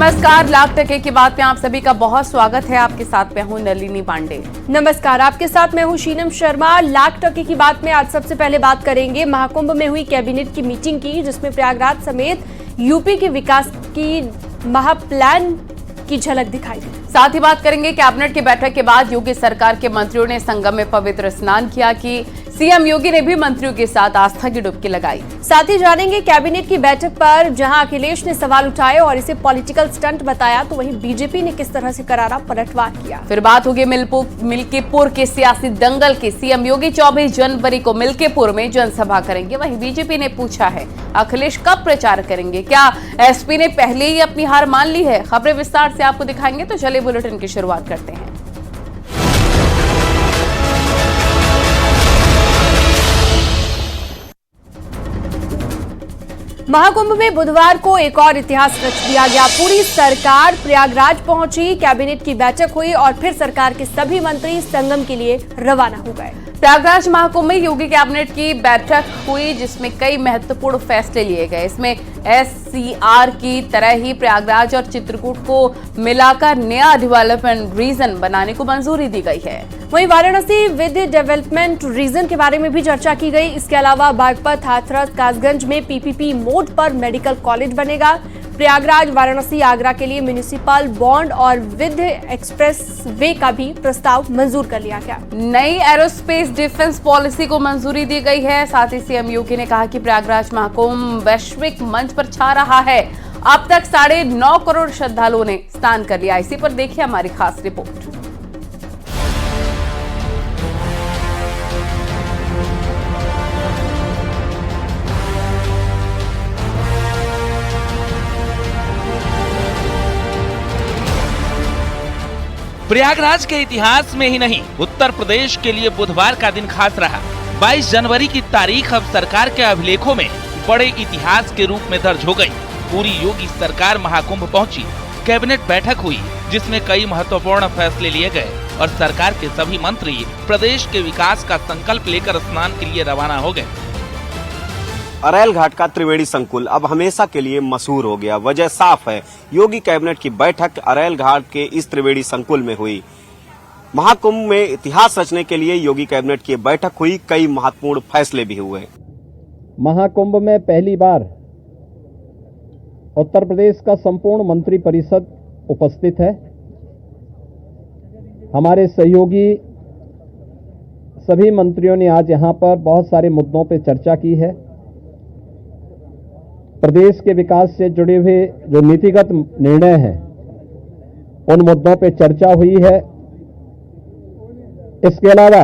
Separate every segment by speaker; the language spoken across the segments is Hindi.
Speaker 1: नमस्कार, लाख टके की बात में आप सभी का बहुत स्वागत है। आपके साथ मैं हूं नलिनी पांडे।
Speaker 2: नमस्कार, आपके साथ मैं हूं शीनम शर्मा। लाख टके की बात में आज सबसे पहले बात करेंगे महाकुंभ में हुई कैबिनेट की मीटिंग की, जिसमें प्रयागराज समेत यूपी के विकास की महाप्लान की झलक दिखाई दी।
Speaker 1: साथ ही बात करेंगे कैबिनेट की बैठक के बाद योगी सरकार के मंत्रियों ने संगम में पवित्र स्नान किया कि सीएम योगी ने भी मंत्रियों के साथ आस्था की डुबकी लगाई।
Speaker 2: साथ ही जानेंगे कैबिनेट की बैठक पर जहां अखिलेश ने सवाल उठाए और इसे पॉलिटिकल स्टंट बताया, तो वहीं बीजेपी ने किस तरह से करारा पलटवार किया।
Speaker 1: फिर बात होगी मिल्कीपुर के सियासी दंगल की। सीएम योगी 24 जनवरी को मिल्कीपुर में जनसभा करेंगे। वहीं बीजेपी ने पूछा है अखिलेश कब प्रचार करेंगे, क्या एसपी ने पहले ही अपनी हार मान ली है। खबरें विस्तार से आपको दिखाएंगे, तो चलिए बुलेटिन की शुरुआत करते हैं।
Speaker 2: महाकुंभ में बुधवार को एक और इतिहास रच दिया गया। पूरी सरकार प्रयागराज पहुंची, कैबिनेट की बैठक हुई और फिर सरकार के सभी मंत्री संगम के लिए रवाना हो गए।
Speaker 1: प्रयागराज महाकुंभ में योगी कैबिनेट की बैठक हुई, जिसमें कई महत्वपूर्ण फैसले लिए गए। इसमें एससीआर की तरह ही प्रयागराज और चित्रकूट को मिलाकर नया डेवलपमेंट रीजन बनाने को मंजूरी दी गई है।
Speaker 2: वहीं वाराणसी विद डेवलपमेंट रीजन के बारे में भी चर्चा की गई। इसके अलावा बागपत, हाथरस, कासगंज में पीपीपी मोड पर मेडिकल कॉलेज बनेगा। प्रयागराज, वाराणसी, आगरा के लिए म्युनिसिपल बॉन्ड और विद एक्सप्रेस वे का भी प्रस्ताव मंजूर कर लिया गया।
Speaker 1: नई एरोस्पेस डिफेंस पॉलिसी को मंजूरी दी गई है। साथ ही सीएम योगी ने कहा कि प्रयागराज महाकुंभ वैश्विक मंच पर छा रहा है। अब तक 9.5 करोड़ श्रद्धालुओं ने स्नान कर लिया। इसी पर देखिए हमारी खास रिपोर्ट।
Speaker 3: प्रयागराज के इतिहास में ही नहीं, उत्तर प्रदेश के लिए बुधवार का दिन खास रहा। 22 जनवरी की तारीख अब सरकार के अभिलेखों में बड़े इतिहास के रूप में दर्ज हो गई। पूरी योगी सरकार महाकुंभ पहुंची, कैबिनेट बैठक हुई, जिसमें कई महत्वपूर्ण फैसले लिए गए और सरकार के सभी मंत्री प्रदेश के विकास का संकल्प लेकर स्नान के लिए रवाना हो गए।
Speaker 4: अरैल घाट का त्रिवेणी संकुल अब हमेशा के लिए मशहूर हो गया। वजह साफ है, योगी कैबिनेट की बैठक अरैल घाट के इस त्रिवेणी संकुल में हुई। महाकुंभ में इतिहास रचने के लिए योगी कैबिनेट की बैठक हुई, कई महत्वपूर्ण फैसले भी हुए।
Speaker 5: महाकुंभ में पहली बार उत्तर प्रदेश का संपूर्ण मंत्री परिषद उपस्थित है। हमारे सहयोगी सभी मंत्रियों ने आज यहां पर बहुत सारे मुद्दों पर चर्चा की है। प्रदेश के विकास से जुड़े हुए जो नीतिगत निर्णय हैं, उन मुद्दों पर चर्चा हुई है। इसके अलावा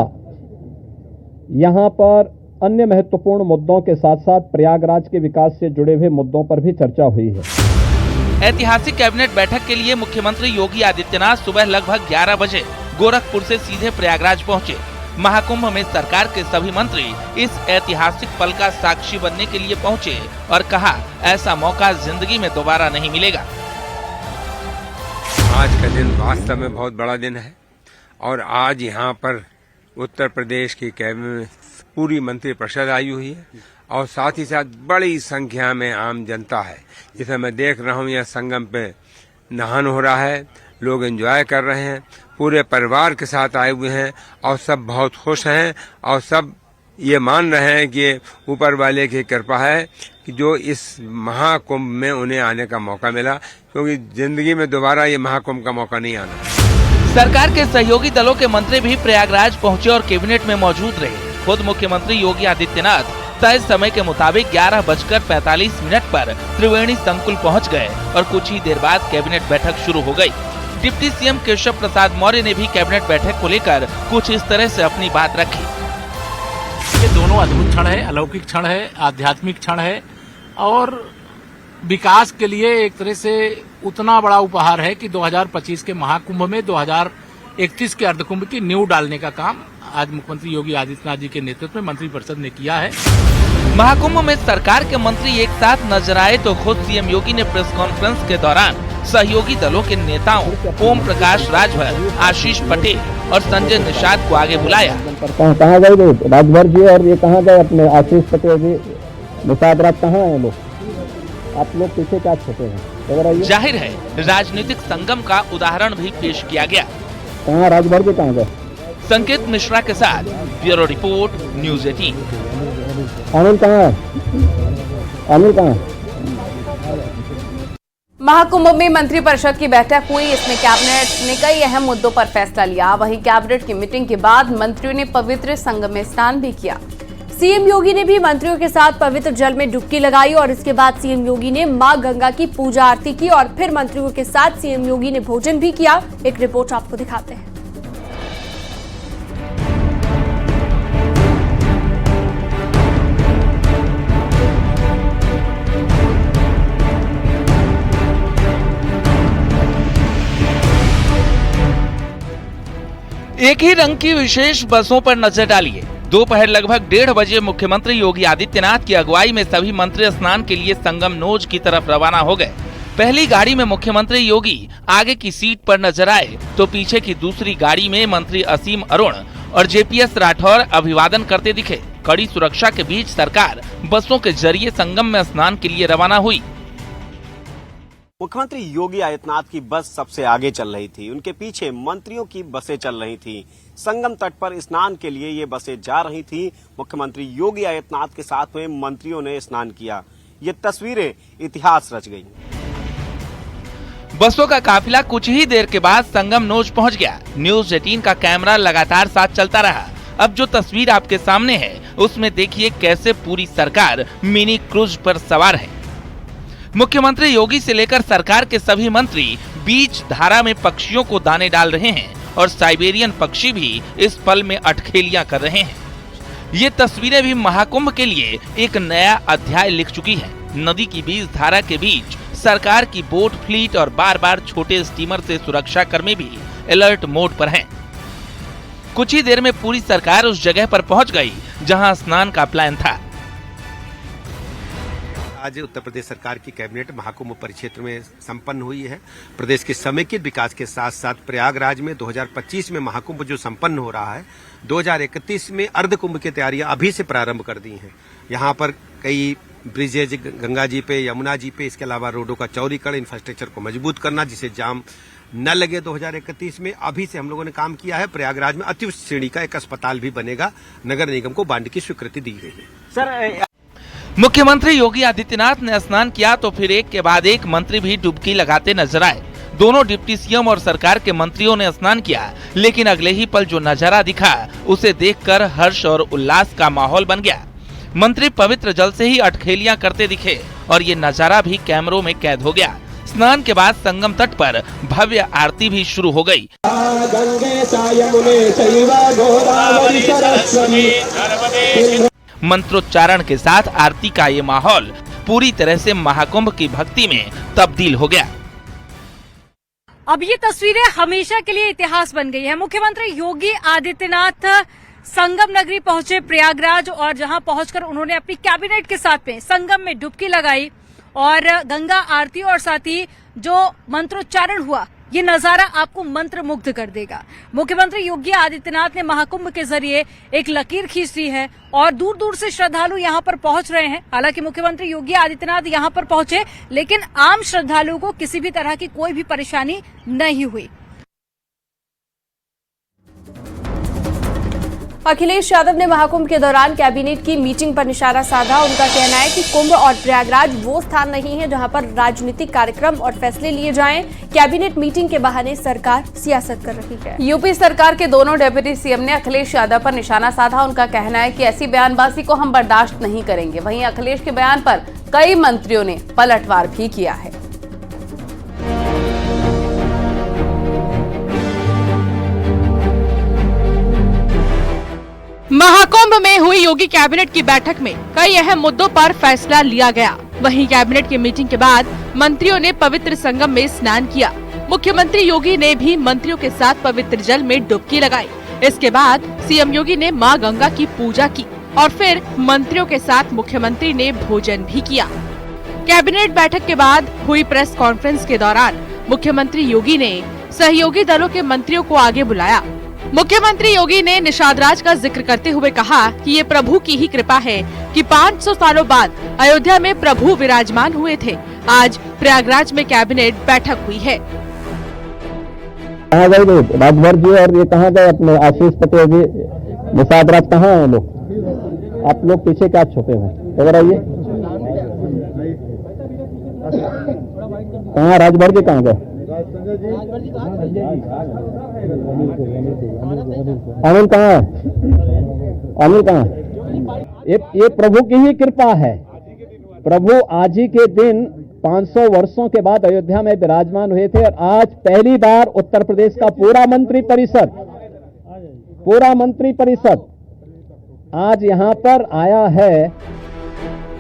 Speaker 5: यहां पर अन्य महत्वपूर्ण मुद्दों के साथ साथ प्रयागराज के विकास से जुड़े हुए मुद्दों पर भी चर्चा हुई है।
Speaker 3: ऐतिहासिक कैबिनेट बैठक के लिए मुख्यमंत्री योगी आदित्यनाथ सुबह लगभग 11 बजे गोरखपुर से सीधे प्रयागराज पहुंचे। महाकुंभ में सरकार के सभी मंत्री इस ऐतिहासिक पल का साक्षी बनने के लिए पहुंचे और कहा, ऐसा मौका जिंदगी में दोबारा नहीं मिलेगा।
Speaker 6: आज का दिन वास्तव में बहुत बड़ा दिन है और आज यहाँ पर उत्तर प्रदेश की कैबिनेट पूरी मंत्री परिषद आई हुई है और साथ ही साथ बड़ी संख्या में आम जनता है। जिसे मैं देख रहा हूँ, यह संगम पे नहान हो रहा है, लोग एंजॉय कर रहे हैं, पूरे परिवार के साथ आए हुए हैं और सब बहुत खुश हैं और सब ये मान रहे हैं कि ऊपर वाले की कृपा है कि जो इस महाकुंभ में उन्हें आने का मौका मिला, क्योंकि जिंदगी में दोबारा ये महाकुंभ का मौका नहीं आना।
Speaker 3: सरकार के सहयोगी दलों के मंत्री भी प्रयागराज पहुंचे और कैबिनेट में मौजूद रहे। खुद मुख्यमंत्री योगी आदित्यनाथ तय समय के मुताबिक 11:45 पर त्रिवेणी संकुल पहुंच गए और कुछ ही देर बाद कैबिनेट बैठक शुरू हो गई। डिप्टी सीएम केशव प्रसाद मौर्य ने भी कैबिनेट बैठक को लेकर कुछ इस तरह से अपनी बात रखी।
Speaker 7: ये दोनों अद्भुत क्षण है, अलौकिक क्षण है, आध्यात्मिक क्षण है और विकास के लिए एक तरह से उतना बड़ा उपहार है कि 2025 के महाकुंभ में 2031 के अर्धकुंभ की नींव डालने का काम आज मुख्यमंत्री योगी आदित्यनाथ जी के नेतृत्व में मंत्रिपरिषद ने किया है।
Speaker 3: महाकुंभ में सरकार के मंत्री एक साथ नजर आए तो खुद सीएम योगी ने प्रेस कॉन्फ्रेंस के दौरान सहयोगी दलों के नेताओं ओम प्रकाश राजभर, आशीष पटेल और संजय निषाद को आगे बुलाया।
Speaker 5: कहाँ गए राजभर जी और ये कहाँ गए अपने आशीष पटेल जी, निषाद राज कहाँ है लोग? आप लोग पीछे क्या छुपे हैं?
Speaker 3: जाहिर है राजनीतिक संगम का उदाहरण भी पेश किया गया।
Speaker 5: कहाँ राजभर के कहाँ गए?
Speaker 3: संकेत मिश्रा के साथ ब्यूरो रिपोर्ट न्यूज 18।
Speaker 5: अनिल कहाँ है? अनिल कहाँ है?
Speaker 1: महाकुंभ में मंत्रिपरिषद की बैठक हुई। इसमें कैबिनेट ने कई अहम मुद्दों पर फैसला लिया। वहीं कैबिनेट की मीटिंग के बाद मंत्रियों ने पवित्र संगम में स्नान भी किया।
Speaker 2: सीएम योगी ने भी मंत्रियों के साथ पवित्र जल में डुबकी लगाई और इसके बाद सीएम योगी ने मां गंगा की पूजा आरती की और फिर मंत्रियों के साथ सीएम योगी ने भोजन भी किया। एक रिपोर्ट आपको दिखाते हैं।
Speaker 3: एक ही रंग की विशेष बसों पर नजर डालिए। दोपहर लगभग 1:30 बजे मुख्यमंत्री योगी आदित्यनाथ की अगुवाई में सभी मंत्री स्नान के लिए संगम नोज की तरफ रवाना हो गए। पहली गाड़ी में मुख्यमंत्री योगी आगे की सीट पर नजर आए तो पीछे की दूसरी गाड़ी में मंत्री असीम अरुण और जेपीएस राठौर अभिवादन करते दिखे। कड़ी सुरक्षा के बीच सरकार बसों के जरिए संगम में स्नान के लिए रवाना हुई।
Speaker 4: मुख्यमंत्री योगी आदित्यनाथ की बस सबसे आगे चल रही थी। उनके पीछे मंत्रियों की बसें चल रही थी। संगम तट पर स्नान के लिए ये बसें जा रही थी। मुख्यमंत्री योगी आदित्यनाथ के साथ में मंत्रियों ने स्नान किया। ये तस्वीरें इतिहास रच गई।
Speaker 3: बसों का काफिला कुछ ही देर के बाद संगम नोज पहुंच गया। न्यूज 18 का कैमरा लगातार साथ चलता रहा। अब जो तस्वीर आपके सामने है उसमें देखिए कैसे पूरी सरकार मिनी क्रूज पर सवार है। मुख्यमंत्री योगी से लेकर सरकार के सभी मंत्री बीच धारा में पक्षियों को दाने डाल रहे हैं और साइबेरियन पक्षी भी इस पल में अटखेलियां कर रहे हैं। ये तस्वीरें भी महाकुंभ के लिए एक नया अध्याय लिख चुकी हैं। नदी की बीच धारा के बीच सरकार की बोट फ्लीट और बार बार छोटे स्टीमर से सुरक्षा कर्मी भी अलर्ट मोड पर हैं। कुछ ही देर में पूरी सरकार उस जगह पर पहुंच गई जहां स्नान का प्लान था।
Speaker 8: आज उत्तर प्रदेश सरकार की कैबिनेट महाकुंभ परिक्षेत्र में संपन्न हुई है। प्रदेश के समेकित विकास के साथ साथ प्रयागराज में 2025 में महाकुंभ जो संपन्न हो रहा है, 2031 में अर्धकुंभ की तैयारियां अभी से प्रारंभ कर दी हैं। यहाँ पर कई ब्रिजेज गंगा जी पे, यमुना जी पे, इसके अलावा रोडों का चौड़ीकरण, इंफ्रास्ट्रक्चर को मजबूत करना जिससे जाम न लगे 2031 में। अभी से हम लोगों ने काम किया है। प्रयागराज में अति उच्च श्रेणी का एक अस्पताल भी बनेगा। नगर निगम को बांड की स्वीकृति दी गई है।
Speaker 4: सर,
Speaker 3: मुख्यमंत्री योगी आदित्यनाथ ने स्नान किया तो फिर एक के बाद एक मंत्री भी डुबकी लगाते नजर आए। दोनों डिप्टी सीएम और सरकार के मंत्रियों ने स्नान किया, लेकिन अगले ही पल जो नजारा दिखा उसे देखकर हर्ष और उल्लास का माहौल बन गया। मंत्री पवित्र जल से ही अटखेलियां करते दिखे और ये नजारा भी कैमरों में कैद हो गया। स्नान के बाद संगम तट पर भव्य आरती भी शुरू हो गई। मंत्रोच्चारण के साथ आरती का ये माहौल पूरी तरह से महाकुंभ की भक्ति में तब्दील हो गया।
Speaker 9: अब ये तस्वीरें हमेशा के लिए इतिहास बन गई है। मुख्यमंत्री योगी आदित्यनाथ संगम नगरी पहुंचे प्रयागराज और जहां पहुंचकर उन्होंने अपनी कैबिनेट के साथ में संगम में डुबकी लगाई और गंगा आरती और साथ ही जो मंत्रोच्चारण हुआ, ये नजारा आपको मंत्रमुग्ध कर देगा। मुख्यमंत्री योगी आदित्यनाथ ने महाकुंभ के जरिए एक लकीर खींच दी है और दूर दूर से श्रद्धालु यहां पर पहुंच रहे हैं। हालांकि मुख्यमंत्री योगी आदित्यनाथ यहां पर पहुंचे, लेकिन आम श्रद्धालुओं को किसी भी तरह की कोई भी परेशानी नहीं हुई।
Speaker 2: अखिलेश यादव ने महाकुंभ के दौरान कैबिनेट की मीटिंग पर निशाना साधा। उनका कहना है कि कुंभ और प्रयागराज वो स्थान नहीं है जहां पर राजनीतिक कार्यक्रम और फैसले लिए जाएं। कैबिनेट मीटिंग के बहाने सरकार सियासत कर रही है।
Speaker 1: यूपी सरकार के दोनों डिप्टी सीएम ने अखिलेश यादव पर निशाना साधा। उनका कहना है कि ऐसी बयानबाजी को हम बर्दाश्त नहीं करेंगे। वहीं अखिलेश के बयान पर कई मंत्रियों ने पलटवार भी किया है।
Speaker 10: महाकुंभ में हुई योगी कैबिनेट की बैठक में कई अहम मुद्दों पर फैसला लिया गया। वहीं कैबिनेट की मीटिंग के बाद मंत्रियों ने पवित्र संगम में स्नान किया। मुख्यमंत्री योगी ने भी मंत्रियों के साथ पवित्र जल में डुबकी लगाई। इसके बाद सीएम योगी ने मां गंगा की पूजा की और फिर मंत्रियों के साथ मुख्यमंत्री ने भोजन भी किया। कैबिनेट बैठक के बाद हुई प्रेस कॉन्फ्रेंस के दौरान मुख्यमंत्री योगी ने सहयोगी दलों के मंत्रियों को आगे बुलाया। मुख्यमंत्री योगी ने निषाद राज का जिक्र करते हुए कहा कि ये प्रभु की ही कृपा है कि 500 सालों बाद अयोध्या में प्रभु विराजमान हुए थे। आज प्रयागराज में कैबिनेट बैठक हुई है।
Speaker 5: कहाँ गए राजभर जी और ये कहाँ गए अपने आशीष पटेल जी, निषाद राज कहाँ है लोग? आप लोग पीछे क्या छुपे हुए? इधर आइए। कहाँ राजभर जी कहाँ गए? अनिल कहाँ है? अनिल कहाँ है? ये प्रभु की ही कृपा है। प्रभु आज ही के दिन 500 वर्षों के बाद अयोध्या में विराजमान हुए थे और आज पहली बार उत्तर प्रदेश का पूरा मंत्री परिषद आज यहां पर आया है।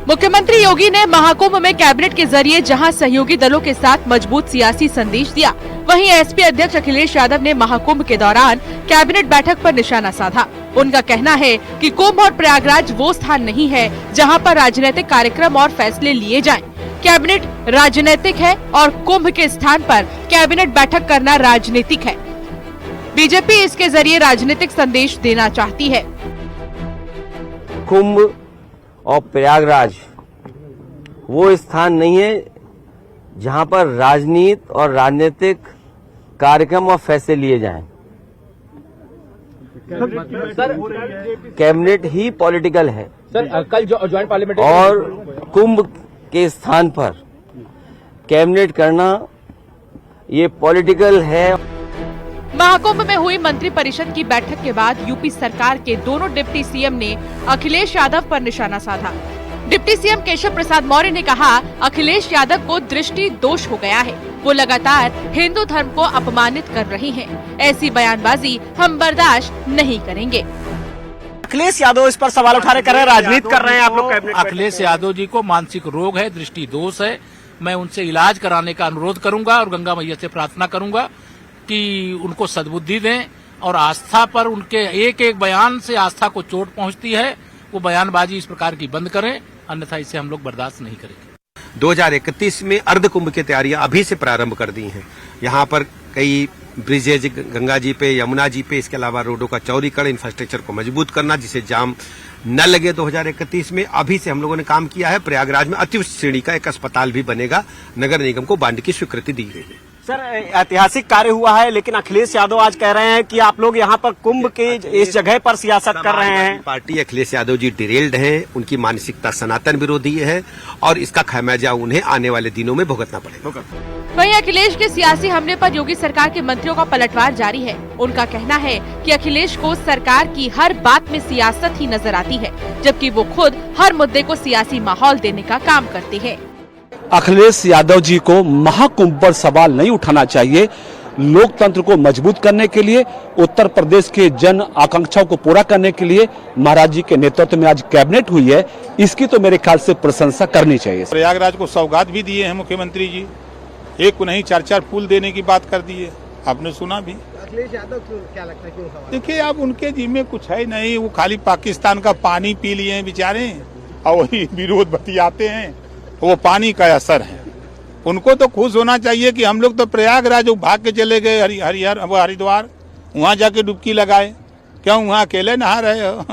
Speaker 10: मुख्यमंत्री योगी ने महाकुंभ में कैबिनेट के जरिए जहां सहयोगी दलों के साथ मजबूत सियासी संदेश दिया, वहीं एसपी अध्यक्ष अखिलेश यादव ने महाकुंभ के दौरान कैबिनेट बैठक पर निशाना साधा। उनका कहना है कि कुंभ और प्रयागराज वो स्थान नहीं है जहां पर राजनीतिक कार्यक्रम और फैसले लिए जाएं। कैबिनेट राजनीतिक है और कुंभ के स्थान पर कैबिनेट बैठक करना राजनीतिक है। बीजेपी इसके जरिए राजनीतिक संदेश देना चाहती है।
Speaker 11: कुंभ और प्रयागराज वो स्थान नहीं है जहां पर राजनीति और राजनीतिक कार्यक्रम और फैसले लिए जाएं। कैबिनेट ही पॉलिटिकल है
Speaker 12: सर। कल ज्वाइंट पार्लियामेंट
Speaker 11: और कुंभ के स्थान पर कैबिनेट करना ये पॉलिटिकल है।
Speaker 10: महाकुंभ में हुई मंत्री परिषद की बैठक के बाद यूपी सरकार के दोनों डिप्टी सीएम ने अखिलेश यादव पर निशाना साधा। डिप्टी सीएम केशव प्रसाद मौर्य ने कहा, अखिलेश यादव को दृष्टि दोष हो गया है, वो लगातार हिंदू धर्म को अपमानित कर रही हैं। ऐसी बयानबाजी हम बर्दाश्त नहीं करेंगे।
Speaker 4: अखिलेश यादव इस पर सवाल उठा रहे, कर रहे हैं, राजनीति कर रहे हैं आप लोग कैबिनेट।
Speaker 7: अखिलेश यादव जी को मानसिक रोग है, दृष्टि दोष है। मैं उनसे इलाज कराने का अनुरोध करूंगा और गंगा मैया से प्रार्थना करूंगा कि उनको सद्बुद्धि दें और आस्था पर उनके एक एक बयान से आस्था को चोट पहुंचती है। वो बयानबाजी इस प्रकार की बंद करें, अन्यथा इसे हम लोग बर्दाश्त नहीं करेंगे।
Speaker 8: 2031 में अर्ध कुंभ की तैयारियां अभी से प्रारंभ कर दी हैं। यहाँ पर कई ब्रिजेज गंगा जी पे, यमुना जी पे, इसके अलावा रोडों का चौड़ीकरण, इंफ्रास्ट्रक्चर को मजबूत करना जिससे जाम न लगे 2031 में। अभी से हम लोगों ने काम किया है। प्रयागराज में अति उच्च श्रेणी का एक अस्पताल भी बनेगा। नगर निगम को बांड की स्वीकृति दी गई है।
Speaker 4: सर, ऐतिहासिक कार्य हुआ है, लेकिन अखिलेश यादव आज कह रहे हैं कि आप लोग यहाँ पर कुंभ के इस जगह पर सियासत कर रहे हैं।
Speaker 8: पार्टी अखिलेश यादव जी डिरेल्ड हैं, उनकी मानसिकता सनातन विरोधी है और इसका खामियाजा उन्हें आने वाले दिनों में भुगतना पड़ेगा।
Speaker 10: वहीं अखिलेश के सियासी हमले पर योगी सरकार के मंत्रियों का पलटवार जारी है। उनका कहना है कि अखिलेश को सरकार की हर बात में सियासत ही नजर आती है, जबकि वो खुद हर मुद्दे को सियासी माहौल देने का काम करते हैं।
Speaker 13: अखिलेश यादव जी को महाकुंभ पर सवाल नहीं उठाना चाहिए। लोकतंत्र को मजबूत करने के लिए, उत्तर प्रदेश के जन आकांक्षाओं को पूरा करने के लिए महाराज जी के नेतृत्व में आज कैबिनेट हुई है, इसकी तो मेरे ख्याल से प्रशंसा करनी चाहिए।
Speaker 14: प्रयागराज को सौगात भी दिए हैं मुख्यमंत्री जी, एक को नहीं 4-4 पुल देने की बात कर दी है, आपने सुना भी।
Speaker 12: अखिलेश यादव क्या लगता है क्यों?
Speaker 14: देखिए, अब उनके जिम्मे कुछ है नहीं, वो खाली पाकिस्तान का पानी पी लिए हैं बेचारे और वही विरोध बतियाते हैं। वो पानी का असर है। उनको तो खुश होना चाहिए कि हम लोग तो प्रयागराज भाग के चले गए हरिद्वार, वहाँ जाके डुबकी लगाए। क्यों वहाँ अकेले नहा रहे हो?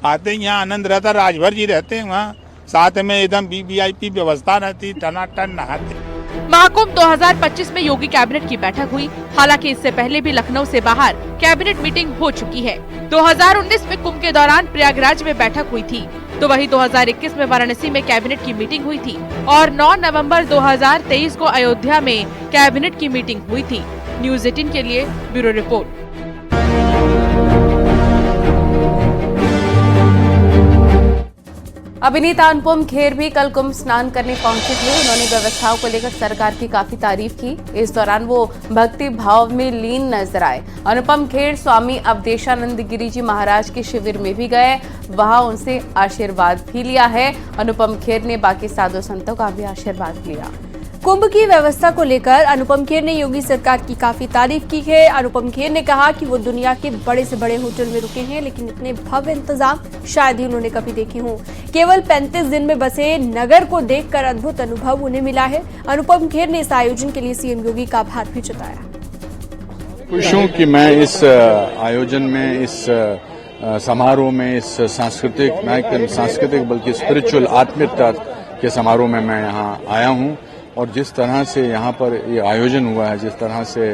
Speaker 14: आते ही यहाँ आनंद रहता, राजभर जी रहते हैं वहाँ, साथ में एकदम VIP व्यवस्था रहती, टनाटन नहाते।
Speaker 10: महाकुंभ 2025 में योगी कैबिनेट की बैठक हुई। हालांकि इससे पहले भी लखनऊ से बाहर कैबिनेट मीटिंग हो चुकी है। 2019 में कुंभ के दौरान प्रयागराज में बैठक हुई थी, तो वहीं 2021 में वाराणसी में कैबिनेट की मीटिंग हुई थी और 9 नवंबर 2023 को अयोध्या में कैबिनेट की मीटिंग हुई थी। न्यूज़ 18 के लिए ब्यूरो रिपोर्ट।
Speaker 1: अभिनेता अनुपम खेर भी कल कुंभ स्नान करने पहुंचे थे। उन्होंने व्यवस्थाओं को लेकर सरकार की काफी तारीफ की। इस दौरान वो भक्ति भाव में लीन नजर आए। अनुपम खेर स्वामी अवधेशानंद गिरी जी महाराज के शिविर में भी गए, वहां उनसे आशीर्वाद भी लिया है। अनुपम खेर ने बाकी साधु संतों का भी आशीर्वाद लिया।
Speaker 2: कुंभ की व्यवस्था को लेकर अनुपम खेर ने योगी सरकार की काफी तारीफ की है। अनुपम खेर ने कहा कि वो दुनिया के बड़े से बड़े होटल में रुके हैं, लेकिन इतने भव्य इंतजाम शायद ही उन्होंने कभी देखे हों। केवल 35 दिन में बसे नगर को देखकर अद्भुत अनुभव उन्हें मिला है। अनुपम खेर ने इस आयोजन के लिए सीएम योगी का आभार भी जताया।
Speaker 15: खुश हूँ कि मैं इस आयोजन में, इस समारोह में, इस सांस्कृतिक बल्कि स्पिरिचुअल आत्मिकता के समारोह में मैं यहाँ आया हूँ और जिस तरह से यहाँ पर ये आयोजन हुआ है, जिस तरह से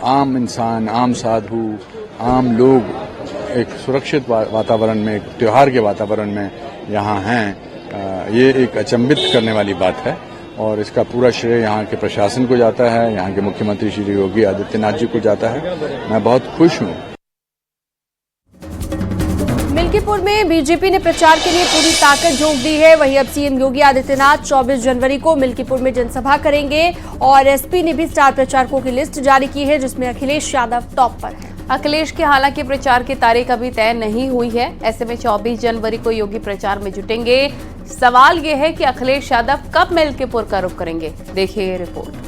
Speaker 15: आम इंसान, आम साधु, आम लोग एक सुरक्षित वातावरण में, एक त्योहार के वातावरण में यहाँ हैं, ये एक अचंभित करने वाली बात है और इसका पूरा श्रेय यहाँ के प्रशासन को जाता है, यहाँ के मुख्यमंत्री श्री योगी आदित्यनाथ जी को जाता है। मैं बहुत खुश हूँ।
Speaker 2: मिल्कीपुर में बीजेपी ने प्रचार के लिए पूरी ताकत झोंक दी है। वहीं अब सीएम योगी आदित्यनाथ 24 जनवरी को मिल्कीपुर में जनसभा करेंगे और एसपी ने भी स्टार प्रचारकों की लिस्ट जारी की है, जिसमें अखिलेश यादव टॉप पर है।
Speaker 1: अखिलेश की हालांकि प्रचार की तारीख अभी तय नहीं हुई है। ऐसे में 24 जनवरी को योगी प्रचार में जुटेंगे। सवाल यह है कि अखिलेश यादव कब मिल्कीपुर का रुख करेंगे। देखिए ये रिपोर्ट।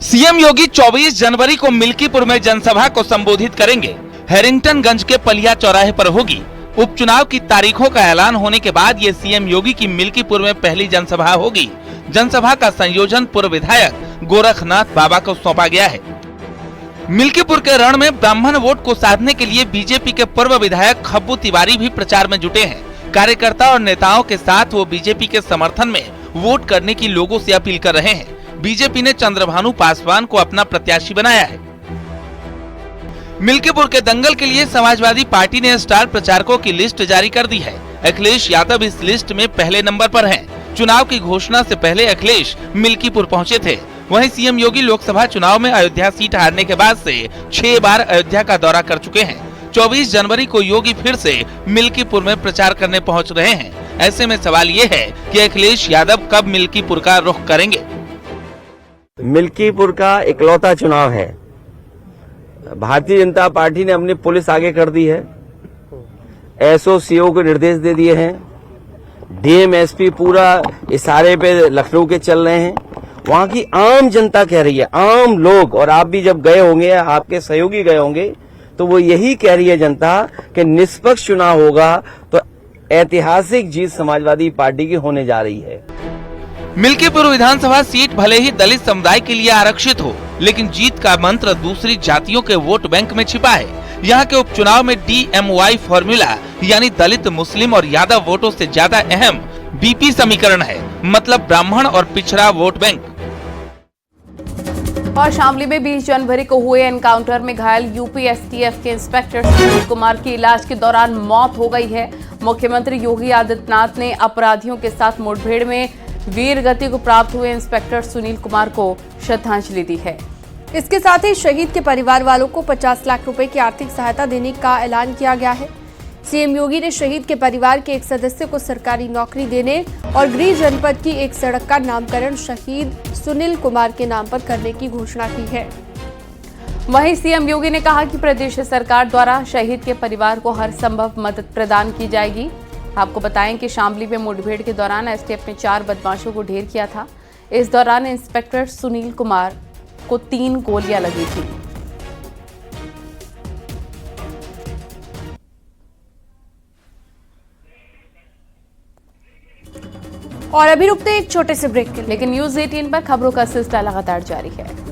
Speaker 3: सीएम योगी 24 जनवरी को मिल्कीपुर में जनसभा को संबोधित करेंगे। हैरिंगटनगंज के पलिया चौराहे पर होगी। उपचुनाव की तारीखों का ऐलान होने के बाद ये सीएम योगी की मिल्कीपुर में पहली जनसभा होगी। जनसभा का संयोजन पूर्व विधायक गोरखनाथ बाबा को सौंपा गया है। मिल्कीपुर के रण में ब्राह्मण वोट को साधने के लिए बीजेपी के पूर्व विधायक खब्बू तिवारी भी प्रचार में जुटे हैं। कार्यकर्ता और नेताओं के साथ वो बीजेपी के समर्थन में वोट करने की लोगों से अपील कर रहे हैं। बीजेपी ने चंद्रभानु पासवान को अपना प्रत्याशी बनाया है। मिल्कीपुर के दंगल के लिए समाजवादी पार्टी ने स्टार प्रचारकों की लिस्ट जारी कर दी है। अखिलेश यादव इस लिस्ट में पहले नंबर पर हैं। चुनाव की घोषणा से पहले अखिलेश मिल्कीपुर पहुंचे थे। वहीं सीएम योगी लोकसभा चुनाव में अयोध्या सीट हारने के बाद से 6 बार अयोध्या का दौरा कर चुके हैं। 24 जनवरी को योगी फिर से मिल्कीपुर में प्रचार करने पहुँच रहे हैं। ऐसे में सवाल ये है कि अखिलेश यादव कब मिल्कीपुर का रुख करेंगे।
Speaker 11: मिल्कीपुर का इकलौता चुनाव है। भारतीय जनता पार्टी ने अपनी पुलिस आगे कर दी है। एसओसीओ को निर्देश दे दिए हैं। डीएम एसपी पूरा इशारे पे लखनऊ के चल रहे हैं। वहां की आम जनता कह रही है, आम लोग, और आप भी जब गए होंगे, आपके सहयोगी गए होंगे, तो वो यही कह रही है जनता कि निष्पक्ष चुनाव होगा तो ऐतिहासिक जीत समाजवादी पार्टी की होने जा रही है।
Speaker 3: मिल्कीपुर विधानसभा सीट भले ही दलित समुदाय के लिए आरक्षित हो, लेकिन जीत का मंत्र दूसरी जातियों के वोट बैंक में छिपा है। यहाँ के उपचुनाव में DMY फॉर्मूला यानी दलित, मुस्लिम और यादव वोटों से ज्यादा अहम BP समीकरण है, मतलब ब्राह्मण और पिछड़ा वोट बैंक।
Speaker 1: और शामली में 20 जनवरी को हुए एनकाउंटर में घायल यूपी STF के इंस्पेक्टर सुनील कुमार की इलाज के दौरान मौत हो गई है। मुख्यमंत्री योगी आदित्यनाथ ने अपराधियों के साथ मुठभेड़ में वीर गति को प्राप्त हुए इंस्पेक्टर सुनील कुमार को श्रद्धांजलि दी है।
Speaker 2: इसके साथ ही शहीद के परिवार वालों को 50 लाख रुपए की आर्थिक सहायता देने का ऐलान किया गया है। सीएम योगी ने शहीद के परिवार के एक सदस्य को सरकारी नौकरी देने और गृह जनपद की एक सड़क का नामकरण शहीद सुनील कुमार के नाम पर करने की घोषणा की है।
Speaker 1: वहीं सीएम योगी ने कहा कि प्रदेश सरकार द्वारा शहीद के परिवार को हर संभव मदद प्रदान की जाएगी। आपको बताएं कि शामली में मुठभेड़ के दौरान एसटीएफ ने 4 बदमाशों को ढेर किया था। इस दौरान इंस्पेक्टर सुनील कुमार को 3 गोलियां लगी थी।
Speaker 2: और अभी रुकते एक छोटे से ब्रेक के लिए,
Speaker 1: लेकिन न्यूज़ 18 पर खबरों का सिलसिला लगातार जारी है।